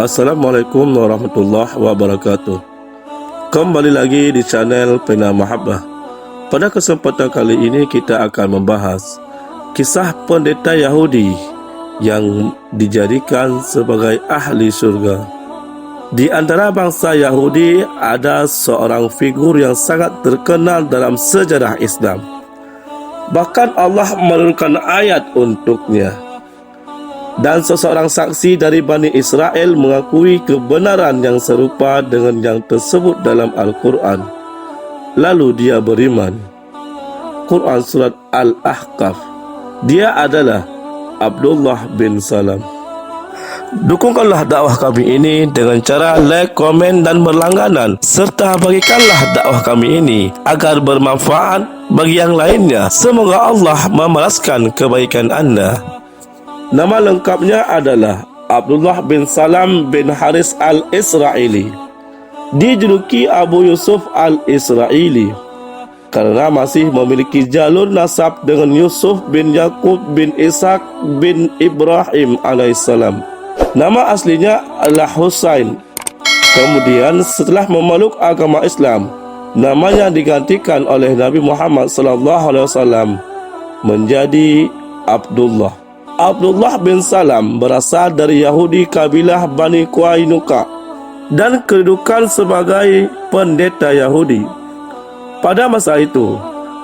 Assalamualaikum warahmatullahi wabarakatuh. Kembali lagi di channel Pena Mahabbah. Pada kesempatan kali ini kita akan membahas kisah pendeta Yahudi yang dijadikan sebagai ahli surga. Di antara bangsa Yahudi ada seorang figur yang sangat terkenal dalam sejarah Islam. Bahkan Allah menurunkan ayat untuknya. Dan seseorang saksi dari Bani Israel mengakui kebenaran yang serupa dengan yang tersebut dalam Al-Quran. Lalu dia beriman. Quran Surat Al-Ahqaf. Dia adalah Abdullah bin Salam. Dukungkanlah dakwah kami ini dengan cara like, komen dan berlangganan, serta bagikanlah dakwah kami ini agar bermanfaat bagi yang lainnya. Semoga Allah membalaskan kebaikan anda. Nama lengkapnya adalah Abdullah bin Salam bin Haris al-Israeli. Dijuluki Abu Yusuf al-Israeli karena masih memiliki jalur nasab dengan Yusuf bin Yakub bin Ishaq bin Ibrahim alaihissalam. Nama aslinya adalah Husain. Kemudian setelah memeluk agama Islam, namanya digantikan oleh Nabi Muhammad SAW menjadi Abdullah. Abdullah bin Salam berasal dari Yahudi kabilah Bani Qainuqa dan kedudukan sebagai pendeta Yahudi. Pada masa itu,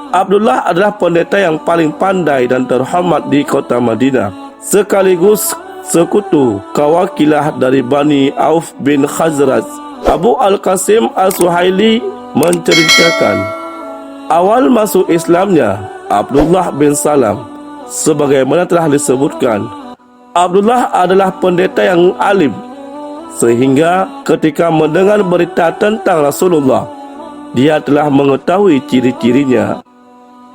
Abdullah adalah pendeta yang paling pandai dan terhormat di kota Madinah, sekaligus sekutu kawakilah dari Bani Auf bin Khazraj. Abu Al-Qasim Al-Suhaili menceritakan, awal masuk Islamnya Abdullah bin Salam, sebagaimana telah disebutkan, Abdullah adalah pendeta yang alim, sehingga ketika mendengar berita tentang Rasulullah, dia telah mengetahui ciri-cirinya,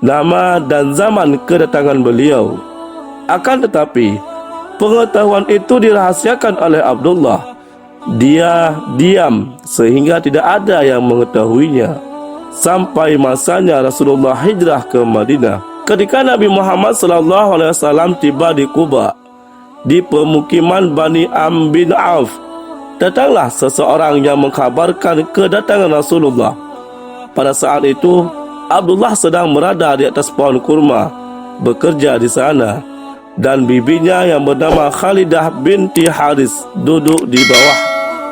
nama dan zaman kedatangan beliau. Akan tetapi, pengetahuan itu dirahasiakan oleh Abdullah. Dia diam sehingga tidak ada yang mengetahuinya sampai masanya Rasulullah hijrah ke Madinah. Ketika Nabi Muhammad SAW tiba di Quba, di pemukiman Bani Am bin Auf, datanglah seseorang yang mengkhabarkan kedatangan Rasulullah. Pada saat itu, Abdullah sedang berada di atas pohon kurma, bekerja di sana, dan bibinya yang bernama Khalidah binti Haris duduk di bawah.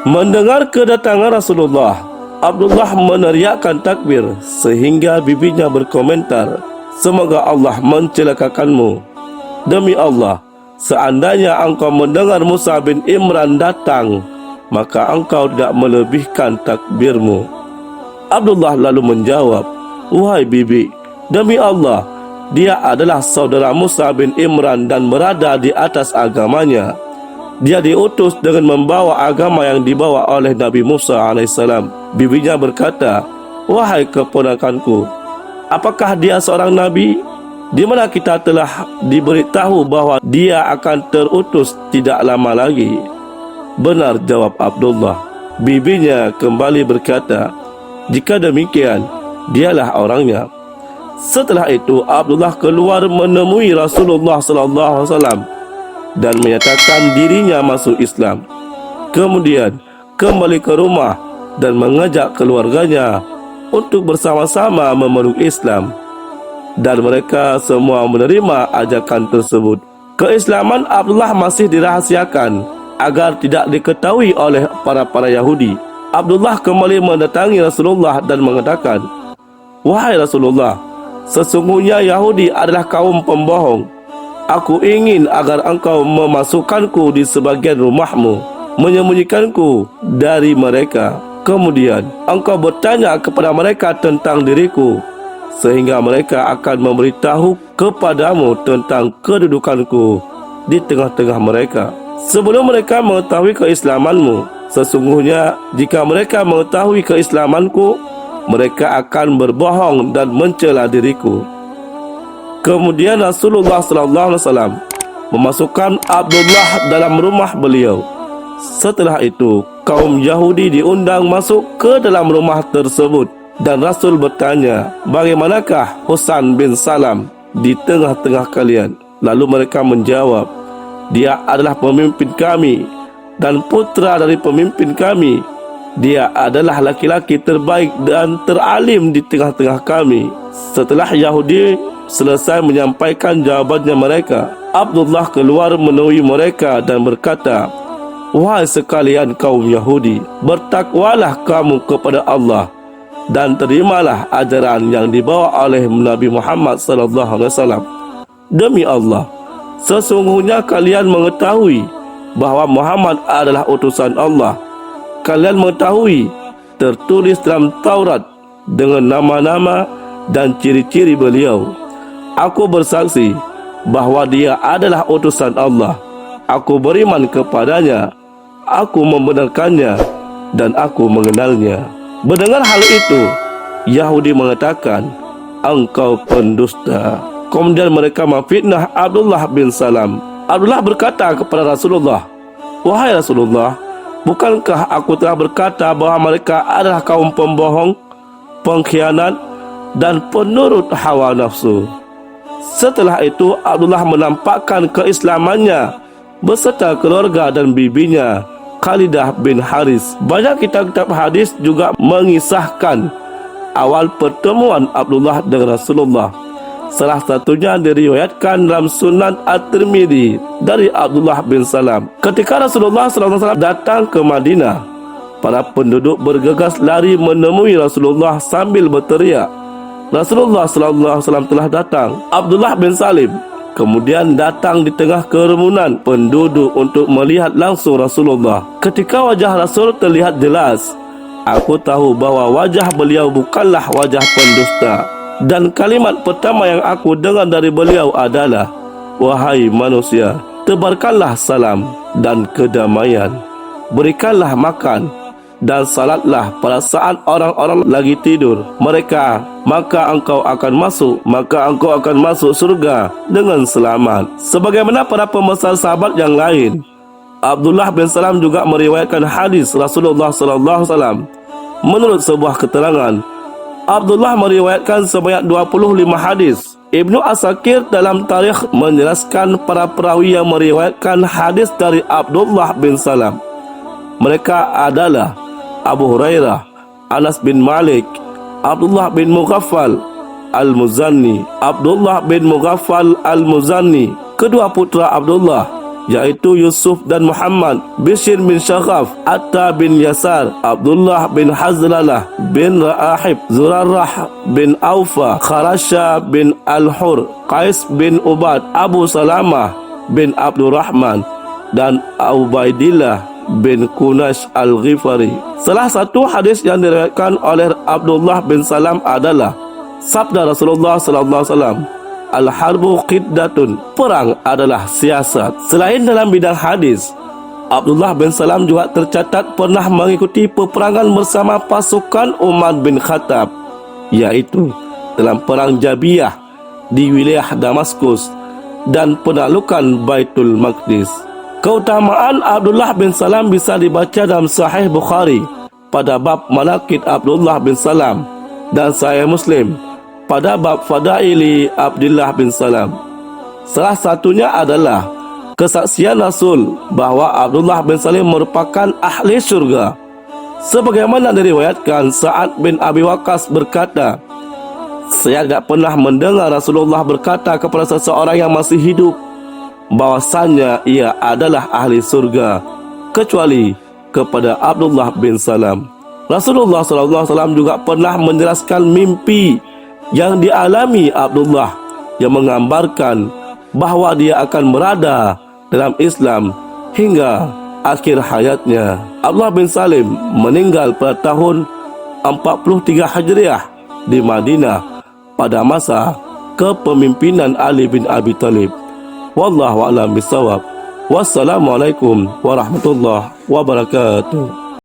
Mendengar kedatangan Rasulullah, Abdullah meneriakkan takbir sehingga bibinya berkomentar, "Semoga Allah mencelakakanmu. Demi Allah, seandainya engkau mendengar Musa bin Imran datang, maka engkau tidak melebihkan takbirmu." Abdullah lalu menjawab, "Wahai bibi, demi Allah, dia adalah saudara Musa bin Imran dan berada di atas agamanya. Dia diutus dengan membawa agama yang dibawa oleh Nabi Musa alaihissalam." Bibinya berkata, "Wahai keponakanku, apakah dia seorang nabi? Di mana kita telah diberitahu bahwa dia akan terutus tidak lama lagi?" "Benar," jawab Abdullah. Bibinya kembali berkata, "Jika demikian, dialah orangnya." Setelah itu, Abdullah keluar menemui Rasulullah SAW dan menyatakan dirinya masuk Islam. Kemudian kembali ke rumah dan mengajak keluarganya untuk bersama-sama memeluk Islam, dan mereka semua menerima ajakan tersebut. Keislaman Abdullah masih dirahasiakan agar tidak diketahui oleh para Yahudi. Abdullah kembali mendatangi Rasulullah dan mengatakan, "Wahai Rasulullah, sesungguhnya Yahudi adalah kaum pembohong. Aku ingin agar engkau memasukkanku di sebagian rumahmu, menyembunyikanku dari mereka. Kemudian engkau bertanya kepada mereka tentang diriku, sehingga mereka akan memberitahu kepadamu tentang kedudukanku di tengah-tengah mereka. Sebelum mereka mengetahui keislamanmu, sesungguhnya jika mereka mengetahui keislamanku, mereka akan berbohong dan mencela diriku." Kemudian Rasulullah SAW memasukkan Abdullah dalam rumah beliau. Setelah itu, kaum Yahudi diundang masuk ke dalam rumah tersebut, dan Rasul bertanya, "Bagaimanakah Husain bin Salam di tengah-tengah kalian?" Lalu mereka menjawab, "Dia adalah pemimpin kami dan putra dari pemimpin kami. Dia adalah laki-laki terbaik dan teralim di tengah-tengah kami. Setelah Yahudi selesai menyampaikan jawabannya mereka, Abdullah keluar menemui mereka dan berkata, "Wahai sekalian kaum Yahudi, bertakwalah kamu kepada Allah dan terimalah ajaran yang dibawa oleh Nabi Muhammad SAW. Demi Allah, sesungguhnya kalian mengetahui bahawa Muhammad adalah utusan Allah. Kalian mengetahui tertulis dalam Taurat dengan nama-nama dan ciri-ciri beliau. Aku bersaksi bahawa dia adalah utusan Allah. Aku beriman kepadanya, aku membenarkannya, dan aku mengenalnya." Mendengar hal itu, Yahudi mengatakan, "Engkau pendusta." Kemudian mereka memfitnah Abdullah bin Salam. Abdullah berkata kepada Rasulullah, "Wahai Rasulullah, bukankah aku telah berkata bahawa mereka adalah kaum pembohong, pengkhianat, dan penurut hawa nafsu?" Setelah itu, Abdullah menampakkan keislamannya beserta keluarga dan bibinya, Khalidah bin Haris. Banyak kitab-kitab hadis juga mengisahkan awal pertemuan Abdullah dengan Rasulullah. Salah satunya diriwayatkan dalam Sunan At-Tirmidzi dari Abdullah bin Salam. Ketika Rasulullah SAW datang ke Madinah, para penduduk bergegas lari menemui Rasulullah sambil berteriak, "Rasulullah SAW telah datang." Abdullah bin Salim kemudian datang di tengah kerumunan penduduk untuk melihat langsung Rasulullah. Ketika wajah Rasul terlihat jelas, aku tahu bahawa wajah beliau bukanlah wajah pendusta. Dan kalimat pertama yang aku dengar dari beliau adalah, "Wahai manusia, tebarkanlah salam dan kedamaian. Berikanlah makan dan salatlah pada saat orang-orang lagi tidur. Maka engkau akan masuk surga dengan selamat." Sebagaimana para pembesar sahabat yang lain, Abdullah bin Salam juga meriwayatkan hadis Rasulullah SAW. Menurut sebuah keterangan, Abdullah meriwayatkan sebanyak 25 hadis. Ibnu Asakir dalam tarikh menjelaskan para perawi yang meriwayatkan hadis dari Abdullah bin Salam. Mereka adalah Abu Hurairah, Anas bin Malik, Abdullah bin Mughaffal Al-Muzanni, Abdullah bin Mughaffal Al-Muzanni, kedua putra Abdullah yaitu Yusuf dan Muhammad, Bishr bin Syaghaf, Atta bin Yasar, Abdullah bin Hazlalah bin Ra'ahib, Zurarrah bin Aufa, Kharasha bin Al-Hur, Qais bin Ubad, Abu Salamah bin Abdurrahman, dan Ubaidillah bin Kunash Al-Ghifari. Salah satu hadis yang diriwayatkan oleh Abdullah bin Salam adalah sabda Rasulullah SAW, "Al-harbu qiddatun," perang adalah siasat. Selain dalam bidang hadis, Abdullah bin Salam juga tercatat pernah mengikuti peperangan bersama pasukan Umar bin Khattab, yaitu dalam perang Jabiyah di wilayah Damaskus dan penaklukan Baitul Maqdis. Keutamaan Abdullah bin Salam bisa dibaca dalam Sahih Bukhari pada bab Manaqib Abdullah bin Salam dan Sahih Muslim pada bab Fadaili Abdullah bin Salam. Salah satunya adalah kesaksian Rasul bahawa Abdullah bin Salim merupakan ahli syurga. Sebagaimana diriwayatkan, Sa'ad bin Abi Waqqas berkata, "Saya tidak pernah mendengar Rasulullah berkata kepada seseorang yang masih hidup bahwasannya ia adalah ahli surga kecuali kepada Abdullah bin Salam." Rasulullah SAW juga pernah menjelaskan mimpi yang dialami Abdullah yang menggambarkan bahawa dia akan berada dalam Islam hingga akhir hayatnya. Abdullah bin Salim meninggal pada tahun 43 Hijriah di Madinah pada masa kepemimpinan Ali bin Abi Thalib. Wallahu a'lam bishawab. Wassalamualaikum warahmatullahi wabarakatuh.